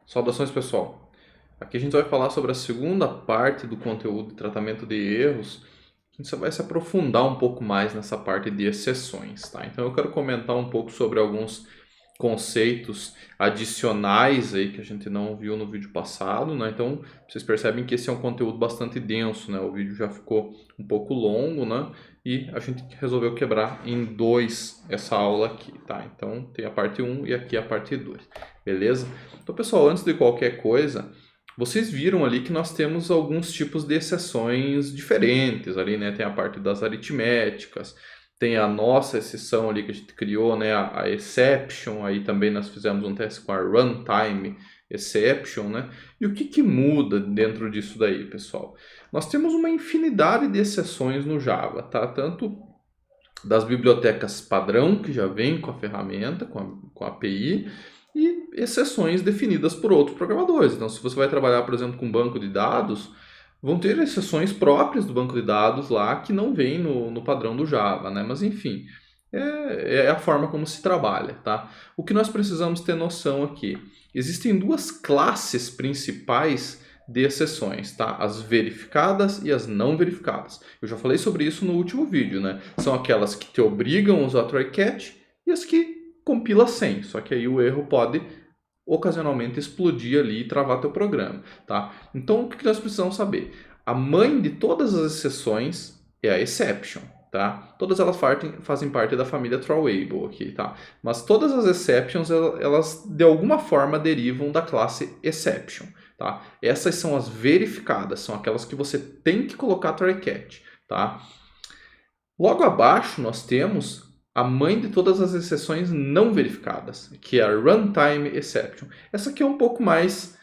Saudações, pessoal. Aqui a gente vai falar sobre a segunda parte do conteúdo de tratamento de erros. A gente vai se aprofundar um pouco mais nessa parte de exceções, tá? Então eu quero comentar um pouco sobre alguns conceitos adicionais aí que a gente não viu no vídeo passado, né? Então vocês percebem que esse é um conteúdo bastante denso, né? O vídeo já ficou um pouco longo, né? E a gente resolveu quebrar em dois essa aula aqui, tá? Então tem a parte 1 e aqui a parte 2, beleza? Então, pessoal, antes de qualquer coisa, vocês viram ali que nós temos alguns tipos de exceções diferentes ali, né? Tem a parte das aritméticas, tem a nossa exceção ali que a gente criou, né? A exception, aí também nós fizemos um teste com a runtime exception, né? E o que muda dentro disso daí, pessoal? Nós temos uma infinidade de exceções no Java, tá? Tanto das bibliotecas padrão, que já vem com a ferramenta, com a API, e exceções definidas por outros programadores. Então, se você vai trabalhar, por exemplo, com banco de dados, vão ter exceções próprias do banco de dados lá que não vem no padrão do Java, né? Mas, enfim, é a forma como se trabalha, tá? O que nós precisamos ter noção aqui, existem duas classes principais de exceções, tá? As verificadas e as não verificadas. Eu já falei sobre isso no último vídeo, né? São aquelas que te obrigam a usar try catch e as que compila sem, só que aí o erro pode ocasionalmente explodir ali e travar teu programa, tá? Então o que nós precisamos saber? A mãe de todas as exceções é a exception, tá? Todas elas fazem parte da família throwable aqui, tá? Mas todas as exceptions, elas de alguma forma derivam da classe exception, tá? Essas são as verificadas, são aquelas que você tem que colocar try catch, tá? Logo abaixo nós temos a mãe de todas as exceções não verificadas, que é a runtime exception. Essa aqui é um pouco mais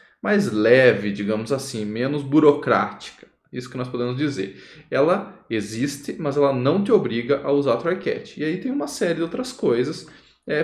leve, digamos assim, menos burocrática. Isso que nós podemos dizer. Ela existe, mas ela não te obriga a usar try catch. E aí tem uma série de outras coisas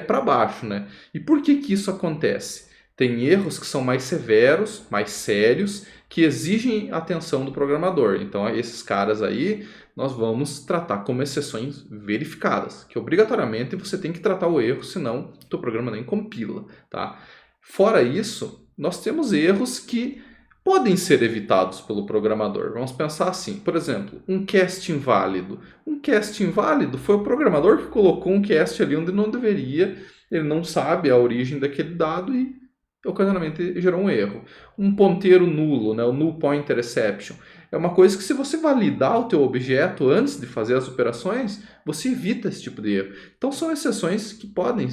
para baixo, né? E por que isso acontece? Tem erros que são mais severos, mais sérios, que exigem atenção do programador. Então, esses caras aí nós vamos tratar como exceções verificadas, que obrigatoriamente você tem que tratar o erro, senão o teu programa nem compila, tá? Fora isso, nós temos erros que podem ser evitados pelo programador. Vamos pensar assim, por exemplo, um cast inválido. Um cast inválido foi o programador que colocou um cast ali onde não deveria, ele não sabe a origem daquele dado e ocasionalmente gerou um erro. Um ponteiro nulo, né, o null pointer exception, é uma coisa que se você validar o teu objeto antes de fazer as operações, você evita esse tipo de erro. Então são exceções que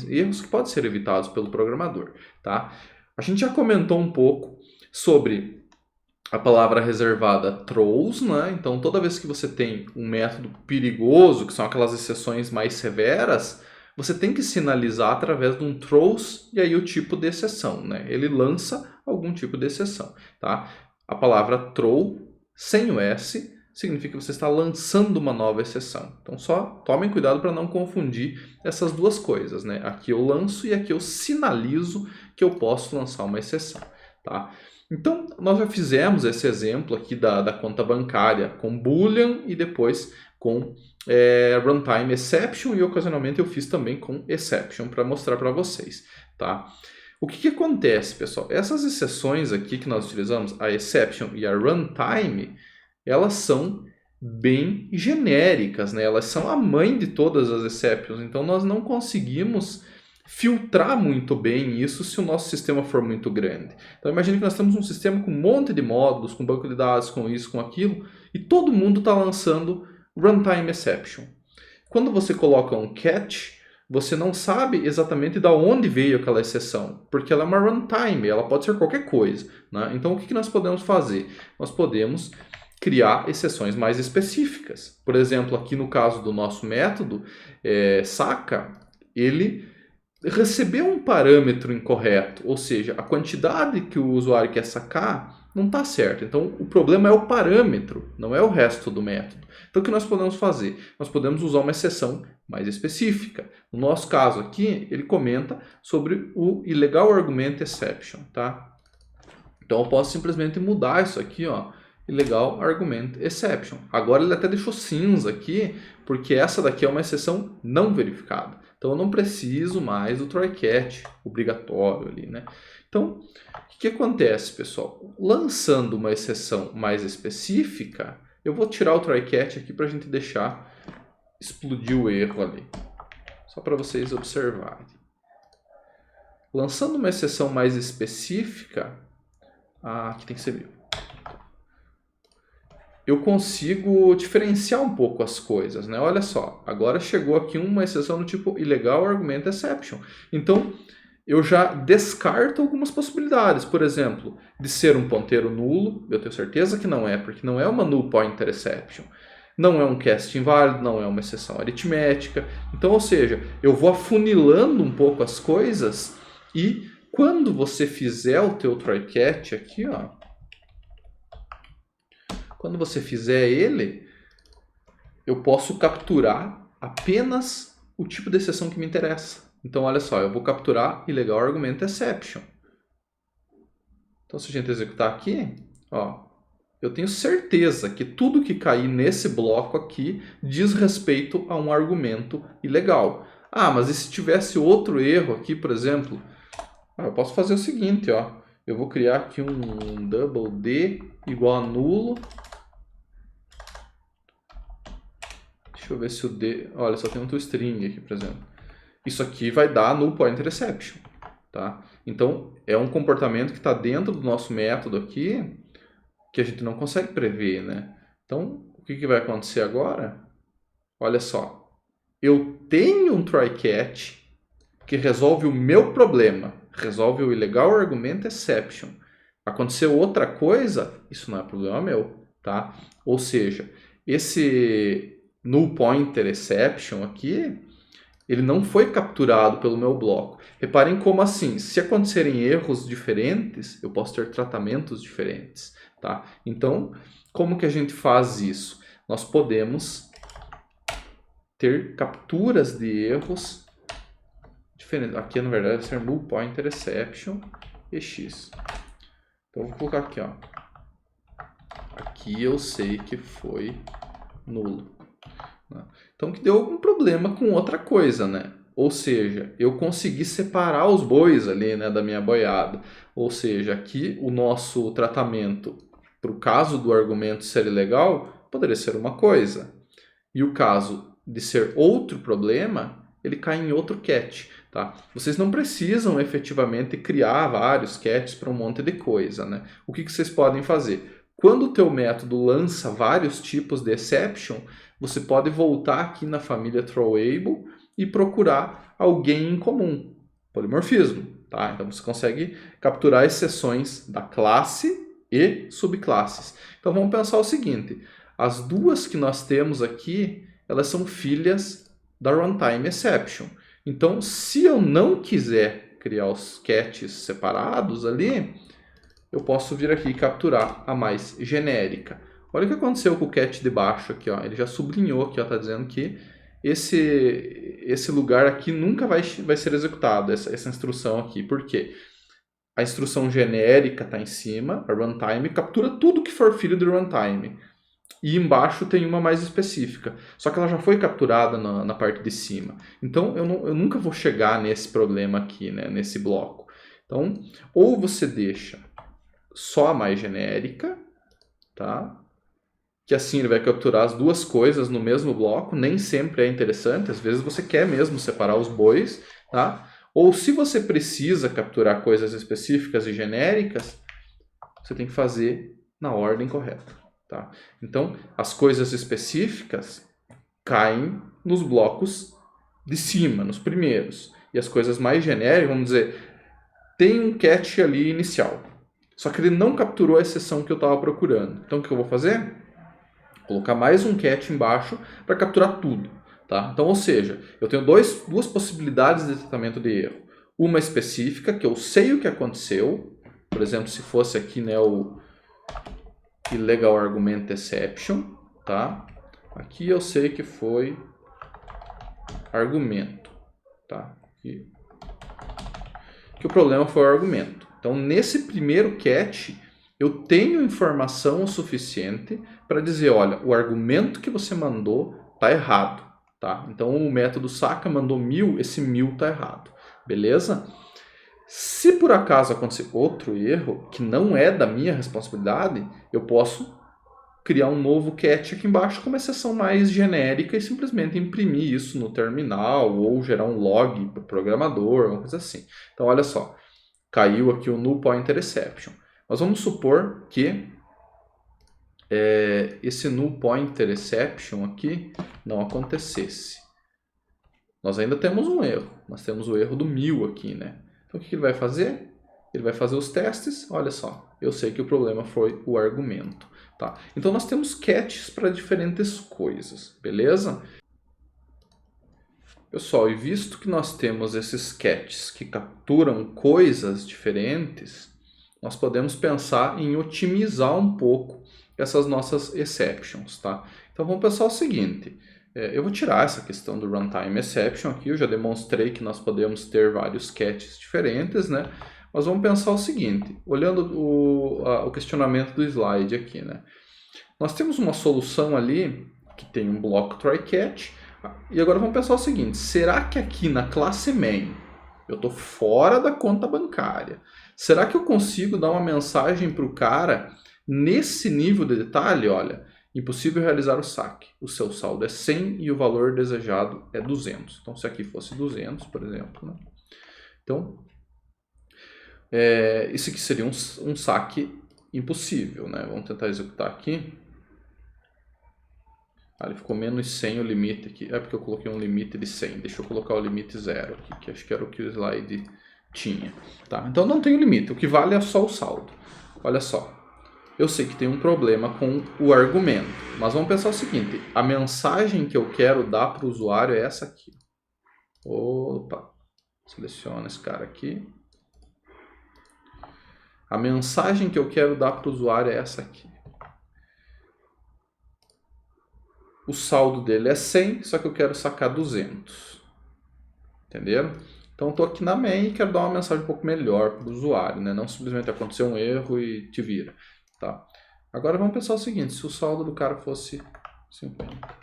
erros que podem ser evitados pelo programador, tá? A gente já comentou um pouco sobre a palavra reservada throws, né? Então toda vez que você tem um método perigoso, que são aquelas exceções mais severas, você tem que sinalizar através de um throws e aí o tipo de exceção, né? Ele lança algum tipo de exceção, tá? A palavra throw sem o S significa que você está lançando uma nova exceção. Então só tomem cuidado para não confundir essas duas coisas, né? Aqui eu lanço e aqui eu sinalizo que eu posso lançar uma exceção, tá? Então nós já fizemos esse exemplo aqui da conta bancária com Boolean e depois com runtime exception, e ocasionalmente eu fiz também com exception para mostrar para vocês, tá? O que acontece, pessoal? Essas exceções aqui que nós utilizamos, a exception e a runtime, elas são bem genéricas, né? Elas são a mãe de todas as exceptions, então nós não conseguimos filtrar muito bem isso se o nosso sistema for muito grande. Então imagine que nós temos um sistema com um monte de módulos, com banco de dados, com isso, com aquilo, e todo mundo está lançando runtime exception. Quando você coloca um catch, você não sabe exatamente de onde veio aquela exceção, porque ela é uma runtime, ela pode ser qualquer coisa, né? Então o que nós podemos fazer? Nós podemos criar exceções mais específicas. Por exemplo, aqui no caso do nosso método, saca, ele recebeu um parâmetro incorreto, ou seja, a quantidade que o usuário quer sacar não está certa. Então, o problema é o parâmetro, não é o resto do método. Então, o que nós podemos fazer? Nós podemos usar uma exceção mais específica. No nosso caso aqui, ele comenta sobre o illegal argument exception, tá? Então, eu posso simplesmente mudar isso aqui, ó, illegal argument exception. Agora ele até deixou cinza aqui, porque essa daqui é uma exceção não verificada. Então eu não preciso mais do try catch obrigatório ali, né? Então, o que acontece, pessoal? Lançando uma exceção mais específica, eu vou tirar o try catch aqui para a gente deixar explodir o erro ali. Só para vocês observarem. Lançando uma exceção mais específica, aqui tem que ser 1000. Eu consigo diferenciar um pouco as coisas, né? Olha só, agora chegou aqui uma exceção do tipo illegal argument exception. Então, eu já descarto algumas possibilidades. Por exemplo, de ser um ponteiro nulo, eu tenho certeza que não é, porque não é uma null pointer exception. Não é um cast inválido, não é uma exceção aritmética. Então, ou seja, eu vou afunilando um pouco as coisas e quando você fizer o teu try catch aqui, ó, quando você fizer ele, eu posso capturar apenas o tipo de exceção que me interessa. Então, olha só, eu vou capturar illegal argument exception. Então, se a gente executar aqui, ó, eu tenho certeza que tudo que cair nesse bloco aqui diz respeito a um argumento ilegal. Ah, mas e se tivesse outro erro aqui, por exemplo? Eu posso fazer o seguinte, ó. Eu vou criar aqui um double D igual a nulo. Deixa eu ver se o D... Olha, só tem um toString aqui, por exemplo. Isso aqui vai dar null pointer exception, tá? Então, é um comportamento que está dentro do nosso método aqui que a gente não consegue prever, né? Então, o que vai acontecer agora? Olha só. Eu tenho um try catch que resolve o meu problema. Resolve o illegal argument exception. Aconteceu outra coisa, isso não é problema meu, tá? Ou seja, esse null pointer exception aqui, ele não foi capturado pelo meu bloco. Reparem como assim, se acontecerem erros diferentes, eu posso ter tratamentos diferentes, tá? Então, como que a gente faz isso? Nós podemos ter capturas de erros diferentes. Aqui, na verdade, vai ser null pointer exception EX. Então, eu vou colocar aqui, ó. Aqui eu sei que foi nulo. Então, que deu algum problema com outra coisa, né? Ou seja, eu consegui separar os bois ali, né, da minha boiada. Ou seja, aqui o nosso tratamento, para o caso do argumento ser ilegal, poderia ser uma coisa. E o caso de ser outro problema, ele cai em outro catch, tá? Vocês não precisam efetivamente criar vários catches para um monte de coisa, né? O que vocês podem fazer? Quando o teu método lança vários tipos de exception, você pode voltar aqui na família throwable e procurar alguém em comum, polimorfismo, tá? Então você consegue capturar exceções da classe e subclasses. Então vamos pensar o seguinte, as duas que nós temos aqui, elas são filhas da runtime exception. Então, se eu não quiser criar os catches separados ali, eu posso vir aqui e capturar a mais genérica. Olha o que aconteceu com o catch de baixo aqui, ó. Ele já sublinhou aqui, ó, tá dizendo que esse lugar aqui nunca vai ser executado, essa instrução aqui. Por quê? A instrução genérica está em cima, a runtime captura tudo que for filho de runtime. E embaixo tem uma mais específica. Só que ela já foi capturada na parte de cima. Então, eu nunca vou chegar nesse problema aqui, né, nesse bloco. Então, ou você deixa só a mais genérica, tá? Que assim ele vai capturar as duas coisas no mesmo bloco, nem sempre é interessante, às vezes você quer mesmo separar os bois, tá? Ou se você precisa capturar coisas específicas e genéricas, você tem que fazer na ordem correta, tá? Então, as coisas específicas caem nos blocos de cima, nos primeiros, e as coisas mais genéricas, vamos dizer, tem um catch ali inicial, só que ele não capturou a exceção que eu estava procurando. Então, o que eu vou fazer? Colocar mais um catch embaixo para capturar tudo. Tá? Então, ou seja, eu tenho duas possibilidades de tratamento de erro. Uma específica, que eu sei o que aconteceu. Por exemplo, se fosse aqui, né, o illegal argument exception. Tá? Aqui eu sei que foi argumento. Tá? Que o problema foi o argumento. Então, nesse primeiro catch, eu tenho informação o suficiente para dizer, olha, o argumento que você mandou está errado. Tá? Então, o método saca mandou 1000, esse 1000 está errado. Beleza? Se por acaso acontecer outro erro, que não é da minha responsabilidade, eu posso criar um novo catch aqui embaixo com uma exceção mais genérica e simplesmente imprimir isso no terminal ou gerar um log para o programador, uma coisa assim. Então, olha só, caiu aqui o null pointer exception. Mas vamos supor que esse null pointer exception aqui não acontecesse. Nós ainda temos um erro. Nós temos o erro do 1000 aqui, né? Então, o que ele vai fazer? Ele vai fazer os testes. Olha só, eu sei que o problema foi o argumento. Tá? Então, nós temos catches para diferentes coisas, beleza? Pessoal, e visto que nós temos esses catches que capturam coisas diferentes, nós podemos pensar em otimizar um pouco essas nossas exceptions. Tá? Então, vamos pensar o seguinte. Eu vou tirar essa questão do runtime exception aqui, eu já demonstrei que nós podemos ter vários catches diferentes, né? Mas vamos pensar o seguinte, olhando o questionamento do slide aqui, né? Nós temos uma solução ali que tem um bloco try-catch, e agora vamos pensar o seguinte, será que aqui na classe main eu estou fora da conta bancária? Será que eu consigo dar uma mensagem para o cara nesse nível de detalhe? Olha, impossível realizar o saque. O seu saldo é 100 e o valor desejado é 200. Então, se aqui fosse 200, por exemplo, né? Então, isso aqui seria um saque impossível, né? Vamos tentar executar aqui. Ele ficou menos 100 o limite aqui. É porque eu coloquei um limite de 100. Deixa eu colocar o limite 0 aqui, que acho que era o que o slide tinha. Tá? Então, não tem o limite. O que vale é só o saldo. Olha só. Eu sei que tem um problema com o argumento, mas vamos pensar o seguinte, a mensagem que eu quero dar para o usuário é essa aqui. Opa, seleciona esse cara aqui. A mensagem que eu quero dar para o usuário é essa aqui. O saldo dele é 100, só que eu quero sacar 200. Entenderam? Então, estou aqui na main e quero dar uma mensagem um pouco melhor para o usuário, né? Não simplesmente aconteceu um erro e te vira. Tá. Agora vamos pensar o seguinte, se o saldo do cara fosse 50.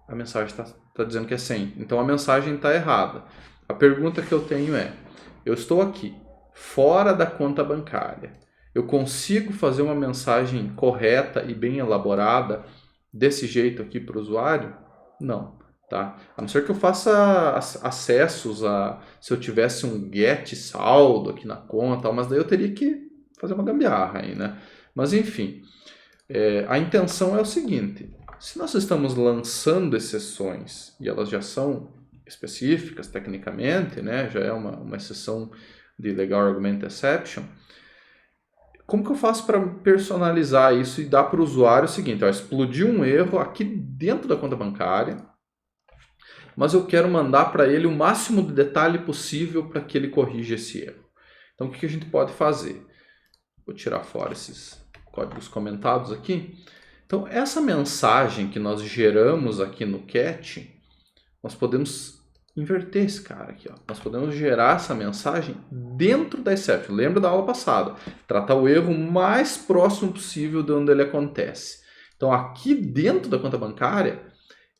A mensagem está dizendo que é 100. Então a mensagem está errada. A pergunta que eu tenho é, eu estou aqui, fora da conta bancária. Eu consigo fazer uma mensagem correta e bem elaborada desse jeito aqui para o usuário? Não. Tá? A não ser que eu faça acessos se eu tivesse um get saldo aqui na conta, mas daí eu teria que fazer uma gambiarra aí, né? Mas enfim, a intenção é o seguinte, se nós estamos lançando exceções e elas já são específicas tecnicamente, né? Já é uma exceção de legal argument exception, como que eu faço para personalizar isso e dar para o usuário o seguinte, ó, explodiu um erro aqui dentro da conta bancária, mas eu quero mandar para ele o máximo de detalhe possível para que ele corrija esse erro. Então, o que a gente pode fazer? Vou tirar fora esses códigos comentados aqui. Então, essa mensagem que nós geramos aqui no catch, nós podemos inverter esse cara aqui. Ó. Nós podemos gerar essa mensagem dentro da exception. Lembra da aula passada? Tratar o erro o mais próximo possível de onde ele acontece. Então, aqui dentro da conta bancária,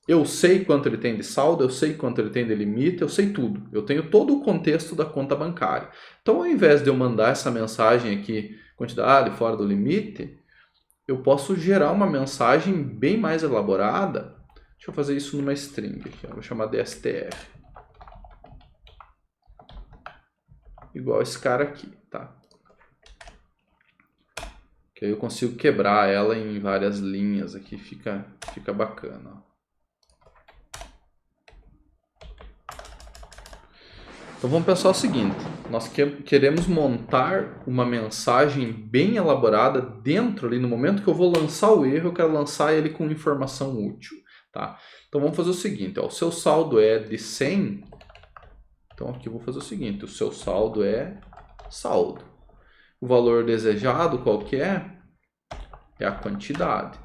eu sei quanto ele tem de saldo, eu sei quanto ele tem de limite, eu sei tudo. Eu tenho todo o contexto da conta bancária. Então, ao invés de eu mandar essa mensagem aqui, quantidade fora do limite, eu posso gerar uma mensagem bem mais elaborada. Deixa eu fazer isso numa string aqui, eu vou chamar de str. Igual esse cara aqui, tá? Que aí eu consigo quebrar ela em várias linhas aqui, fica bacana, ó. Então vamos pensar o seguinte, nós queremos montar uma mensagem bem elaborada dentro ali, no momento que eu vou lançar o erro, eu quero lançar ele com informação útil, tá? Então vamos fazer o seguinte, ó, o seu saldo é de 100, então aqui eu vou fazer o seguinte, o seu saldo é saldo. O valor desejado qual que é? É a quantidade.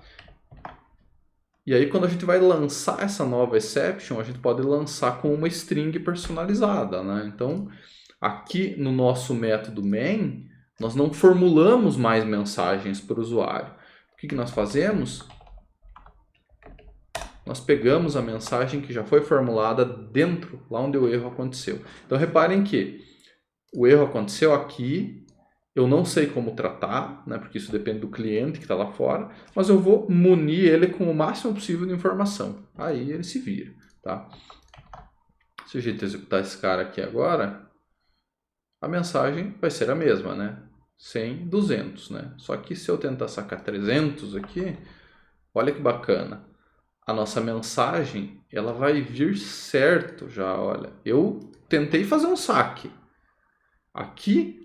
E aí, quando a gente vai lançar essa nova exception, a gente pode lançar com uma string personalizada, né? Então, aqui no nosso método main, nós não formulamos mais mensagens para o usuário. O que nós fazemos? nós pegamos a mensagem que já foi formulada dentro, lá onde o erro aconteceu. Então reparem que o erro aconteceu aqui, eu não sei como tratar, né, porque isso depende do cliente que está lá fora, mas eu vou munir ele com o máximo possível de informação. Aí ele se vira. Tá? Se a gente executar esse cara aqui agora, a mensagem vai ser a mesma, né? 100, 200, né? Só que se eu tentar sacar 300 aqui, olha que bacana. A nossa mensagem, ela vai vir certo já, olha. Eu tentei fazer um saque. Aqui,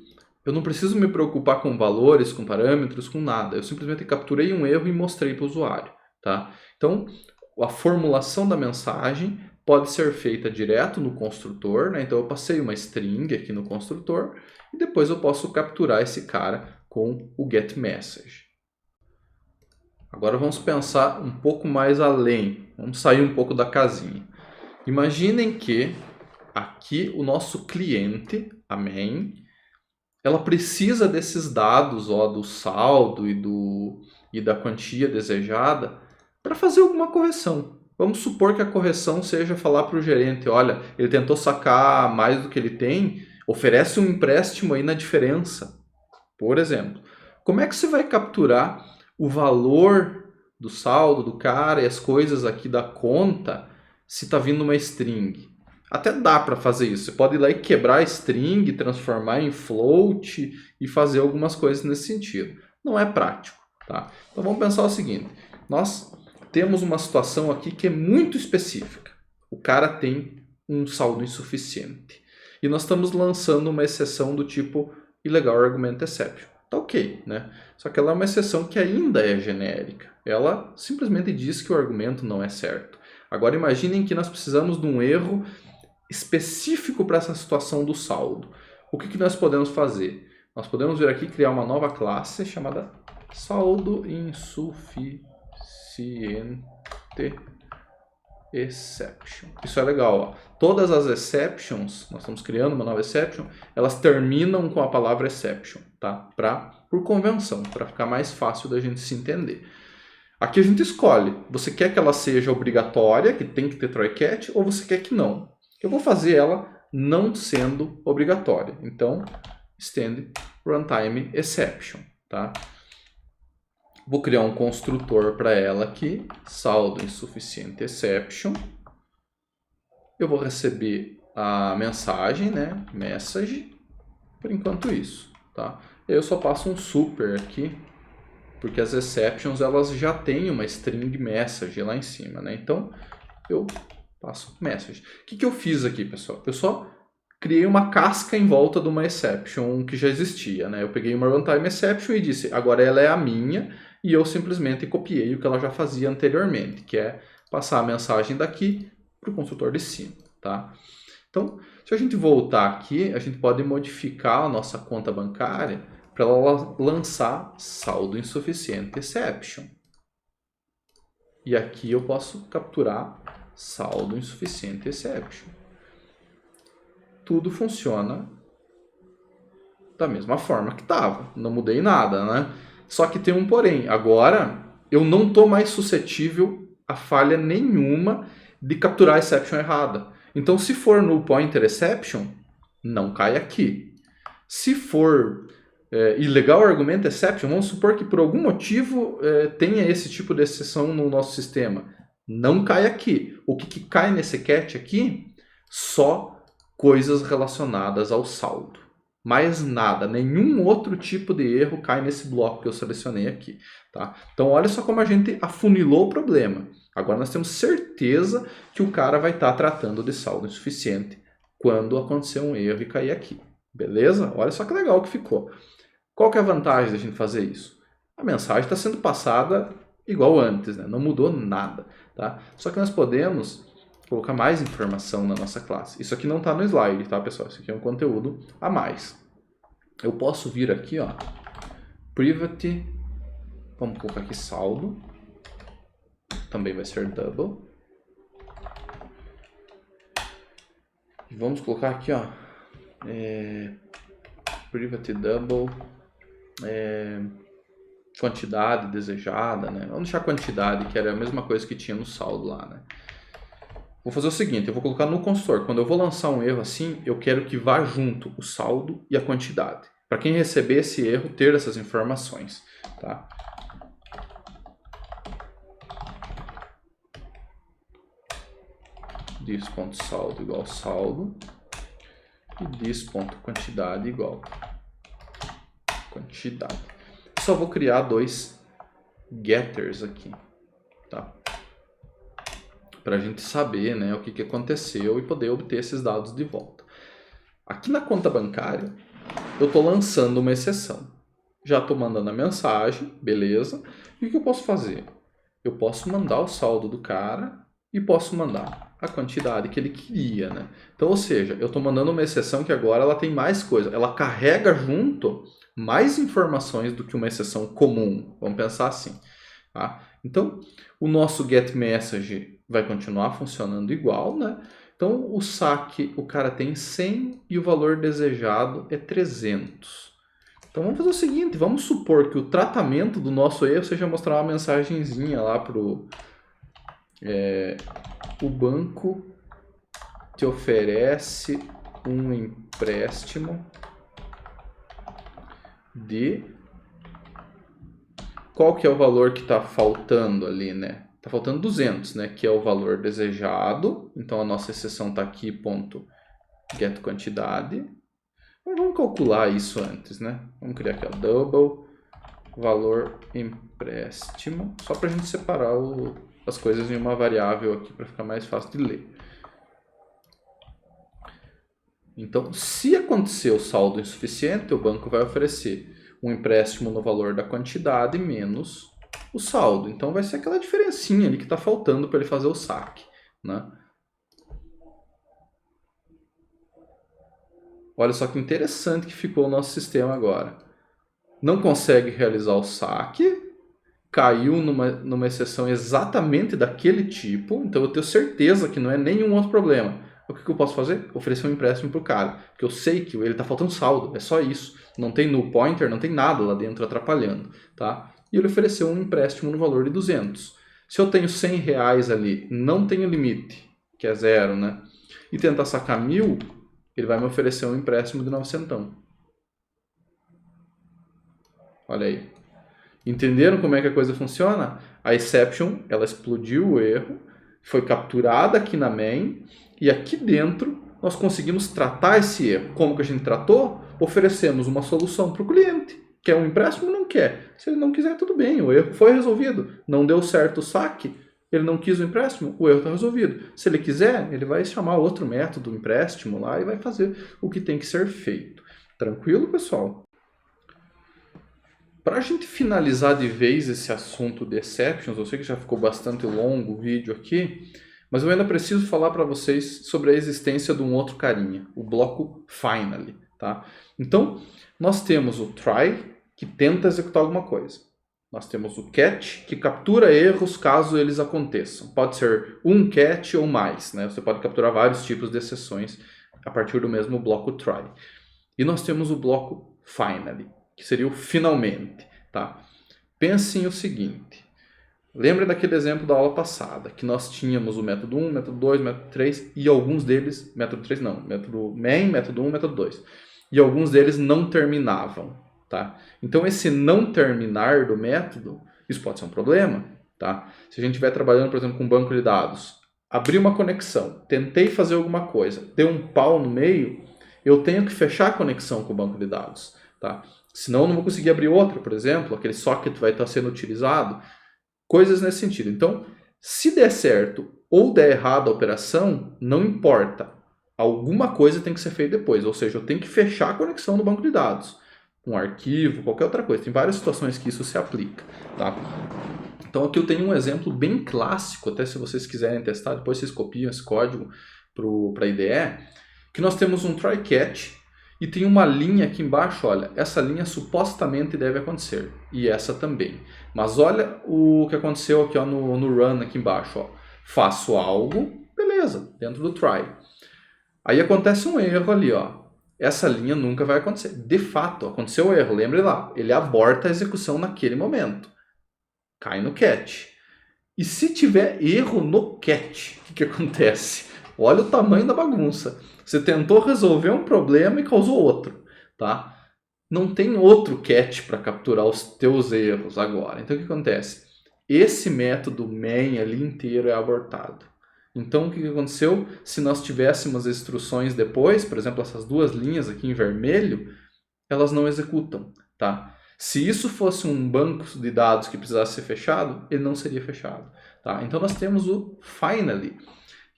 eu não preciso me preocupar com valores, com parâmetros, com nada. Eu simplesmente capturei um erro e mostrei para o usuário, tá? Então, a formulação da mensagem pode ser feita direto no construtor, né? Então eu passei uma string aqui no construtor e depois eu posso capturar esse cara com o getMessage. Agora vamos pensar um pouco mais além, vamos sair um pouco da casinha. Imaginem que aqui o nosso cliente, a main, ela precisa desses dados, ó, do saldo e da quantia desejada para fazer alguma correção. Vamos supor que a correção seja falar para o gerente, olha, ele tentou sacar mais do que ele tem, oferece um empréstimo aí na diferença, por exemplo. Como é que você vai capturar o valor do saldo do cara e as coisas aqui da conta se está vindo uma string? Até dá para fazer isso. Você pode ir lá e quebrar a string, transformar em float e fazer algumas coisas nesse sentido. Não é prático, tá? Então vamos pensar o seguinte. Nós temos uma situação aqui que é muito específica. O cara tem um saldo insuficiente. E nós estamos lançando uma exceção do tipo illegal argument exception. Tá ok, né? Só que ela é uma exceção que ainda é genérica. Ela simplesmente diz que o argumento não é certo. Agora imaginem que nós precisamos de um erro específico para essa situação do saldo. O que nós podemos fazer? Nós podemos vir aqui e criar uma nova classe chamada saldo insuficiente exception. Isso é legal. Ó. Todas as exceptions, nós estamos criando uma nova exception, elas terminam com a palavra exception, tá? Por convenção, para ficar mais fácil da gente se entender. Aqui a gente escolhe. Você quer que ela seja obrigatória, que tem que ter try catch, ou você quer que não? Eu vou fazer ela não sendo obrigatória. Então, extend runtime exception, tá? Vou criar um construtor para ela aqui, saldo insuficiente exception. Eu vou receber a mensagem, né? Message, por enquanto isso, tá? Eu só passo um super aqui, porque as exceptions elas já têm uma string message lá em cima, né? Então, eu passo message. O que eu fiz aqui, pessoal? Eu só criei uma casca em volta de uma exception que já existia, né? Eu peguei uma runtime exception e disse, agora ela é a minha, e eu simplesmente copiei o que ela já fazia anteriormente, que é passar a mensagem daqui para o construtor de cima, tá? Então, se a gente voltar aqui, a gente pode modificar a nossa conta bancária para ela lançar saldo insuficiente exception. E aqui eu posso capturar saldo insuficiente exception. Tudo funciona da mesma forma que estava. Não mudei nada, né? Só que tem um porém. Agora, eu não estou mais suscetível a falha nenhuma de capturar a exception errada. Então, se for null pointer exception, não cai aqui. Se for illegal argument exception, vamos supor que por algum motivo tenha esse tipo de exceção no nosso sistema. Não cai aqui. O que cai nesse catch aqui? Só coisas relacionadas ao saldo. Mais nada, nenhum outro tipo de erro cai nesse bloco que eu selecionei aqui. Tá? Então olha só como a gente afunilou o problema. Agora nós temos certeza que o cara vai estar tratando de saldo insuficiente quando acontecer um erro e cair aqui. Beleza? Olha só que legal que ficou. Qual que é a vantagem da gente fazer isso? A mensagem está sendo passada igual antes, né? Não mudou nada. Tá? Só que nós podemos colocar mais informação na nossa classe. Isso aqui não está no slide, tá, pessoal? Isso aqui é um conteúdo a mais. Eu posso vir aqui, ó, private, vamos colocar aqui saldo, também vai ser double. E vamos colocar aqui, ó, private double, quantidade desejada, né? Vamos deixar quantidade, que era a mesma coisa que tinha no saldo lá, né? Vou fazer o seguinte, eu vou colocar no construtor. Quando eu vou lançar um erro assim, eu quero que vá junto o saldo e a quantidade. Para quem receber esse erro, ter essas informações, tá? This.saldo igual saldo e this.quantidade igual quantidade. Eu só vou criar dois getters aqui, tá? Para a gente saber, né, o que aconteceu e poder obter esses dados de volta. Aqui na conta bancária, eu estou lançando uma exceção. Já estou mandando a mensagem, beleza. E o que eu posso fazer? Eu posso mandar o saldo do cara e posso mandar a quantidade que ele queria, né? Então, ou seja, eu estou mandando uma exceção que agora ela tem mais coisa. Ela carrega junto mais informações do que uma exceção comum. Vamos pensar assim, tá? Então, o nosso getMessage vai continuar funcionando igual, né? Então, o saque, o cara tem 100 e o valor desejado é 300. Então, vamos fazer o seguinte, vamos supor que o tratamento do nosso erro seja mostrar uma mensagenzinha lá para o banco te oferece um empréstimo de... Qual que é o valor que está faltando ali, né? Está faltando 200, né? Que é o valor desejado. Então, a nossa exceção está aqui, ponto get quantidade. Então, vamos calcular isso antes, né? Vamos criar aqui, ó, double valor empréstimo. Só para a gente separar as coisas em uma variável aqui, para ficar mais fácil de ler. Então, se acontecer o saldo insuficiente, o banco vai oferecer um empréstimo no valor da quantidade menos o saldo. Então, vai ser aquela diferencinha ali que está faltando para ele fazer o saque, né? Olha só que interessante que ficou o nosso sistema agora. Não consegue realizar o saque, caiu numa exceção exatamente daquele tipo, então eu tenho certeza que não é nenhum outro problema. O que eu posso fazer? Oferecer um empréstimo para o cara, porque eu sei que ele está faltando saldo, é só isso. Não tem null pointer, não tem nada lá dentro atrapalhando, tá? E ele ofereceu um empréstimo no valor de 200. Se eu tenho 100 reais ali, não tenho limite, que é 0, né? E tentar sacar 1.000, ele vai me oferecer um empréstimo de 900. Olha aí. Entenderam como é que a coisa funciona? A exception, ela explodiu o erro, foi capturada aqui na main, e aqui dentro nós conseguimos tratar esse erro. Como que a gente tratou? Oferecemos uma solução para o cliente. Quer um empréstimo? Não quer. Se ele não quiser, tudo bem, o erro foi resolvido. Não deu certo o saque, ele não quis o empréstimo, o erro está resolvido. Se ele quiser, ele vai chamar outro método, empréstimo lá, e vai fazer o que tem que ser feito. Tranquilo, pessoal? Para a gente finalizar de vez esse assunto de exceptions, eu sei que já ficou bastante longo o vídeo aqui, mas eu ainda preciso falar para vocês sobre a existência de um outro carinha, o bloco finally, tá? Então, nós temos o try, que tenta executar alguma coisa. Nós temos o catch, que captura erros caso eles aconteçam. Pode ser um catch ou mais, né? Você pode capturar vários tipos de exceções a partir do mesmo bloco try. E nós temos o bloco finally, que seria o finalmente, tá? Pensem o seguinte, lembra daquele exemplo da aula passada, que nós tínhamos o método 1, método 2, método 3, e alguns deles, método 3 não, método main, método 1, método 2, e alguns deles não terminavam, tá? Então esse não terminar do método, isso pode ser um problema, tá? Se a gente estiver trabalhando, por exemplo, com um banco de dados, abri uma conexão, tentei fazer alguma coisa, deu um pau no meio, eu tenho que fechar a conexão com o banco de dados, tá? Senão eu não vou conseguir abrir outra, por exemplo, aquele socket vai estar sendo utilizado, coisas nesse sentido. Então, se der certo ou der errado a operação, não importa, alguma coisa tem que ser feita depois, ou seja, eu tenho que fechar a conexão no banco de dados, um arquivo, qualquer outra coisa, tem várias situações que isso se aplica, tá? Então aqui eu tenho um exemplo bem clássico, até se vocês quiserem testar, depois vocês copiam esse código para a IDE, que nós temos um try catch, e tem uma linha aqui embaixo, olha, essa linha supostamente deve acontecer, e essa também. Mas olha o que aconteceu aqui ó, no run aqui embaixo, ó. Faço algo, beleza, dentro do try. Aí acontece um erro ali, ó. essa linha nunca vai acontecer. De fato, aconteceu o erro, lembre lá, ele aborta a execução naquele momento. Cai no catch. E se tiver erro no catch, o que acontece? Olha o tamanho da bagunça. Você tentou resolver um problema e causou outro, tá? Não tem outro catch para capturar os teus erros agora. Então o que acontece? Esse método main ali inteiro é abortado. Então o que aconteceu? Se nós tivéssemos instruções depois, por exemplo, essas duas linhas aqui em vermelho, elas não executam, tá? Se isso fosse um banco de dados que precisasse ser fechado, ele não seria fechado, tá? Então nós temos o finally,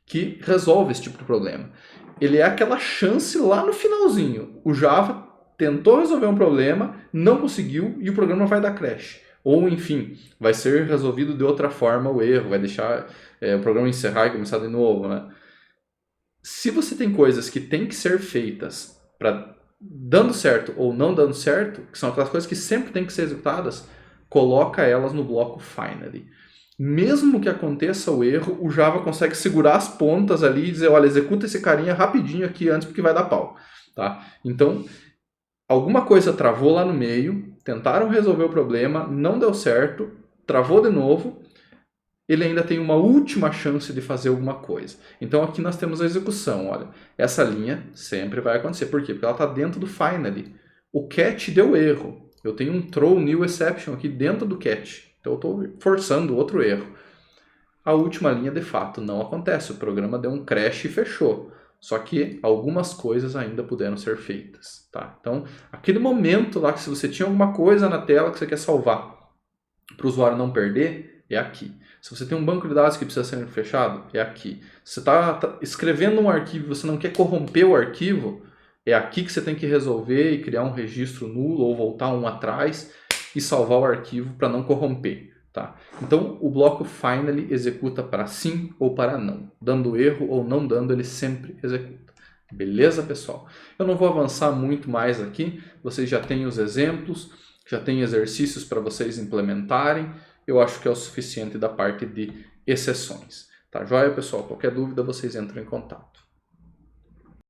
que resolve esse tipo de problema. Ele é aquela chance lá no finalzinho. O Java tentou resolver um problema, não conseguiu e o programa vai dar crash. Ou, enfim, vai ser resolvido de outra forma o erro, vai deixar o programa encerrar e começar de novo, né? Se você tem coisas que têm que ser feitas para dando certo ou não dando certo, que são aquelas coisas que sempre têm que ser executadas, coloca elas no bloco finally. Mesmo que aconteça o erro, o Java consegue segurar as pontas ali e dizer, olha, executa esse carinha rapidinho aqui antes porque vai dar pau, tá? Então, alguma coisa travou lá no meio, tentaram resolver o problema, não deu certo, travou de novo, ele ainda tem uma última chance de fazer alguma coisa. Então aqui nós temos a execução, olha, essa linha sempre vai acontecer. Por quê? Porque ela está dentro do finally. O catch deu erro. Eu tenho um throw new exception aqui dentro do catch. Então eu estou forçando outro erro. A última linha de fato não acontece. O programa deu um crash e fechou. Só que algumas coisas ainda puderam ser feitas, tá? Então, aquele momento lá que se você tinha alguma coisa na tela que você quer salvar para o usuário não perder, é aqui. Se você tem um banco de dados que precisa ser fechado, é aqui. Se você está escrevendo um arquivo e você não quer corromper o arquivo, é aqui que você tem que resolver e criar um registro nulo ou voltar um atrás e salvar o arquivo para não corromper. Tá? Então, o bloco finally executa para sim ou para não. Dando erro ou não dando, ele sempre executa. Beleza, pessoal? Eu não vou avançar muito mais aqui. Vocês já têm os exemplos, já têm exercícios para vocês implementarem. Eu acho que é o suficiente da parte de exceções. Tá joia, pessoal? Qualquer dúvida, vocês entram em contato.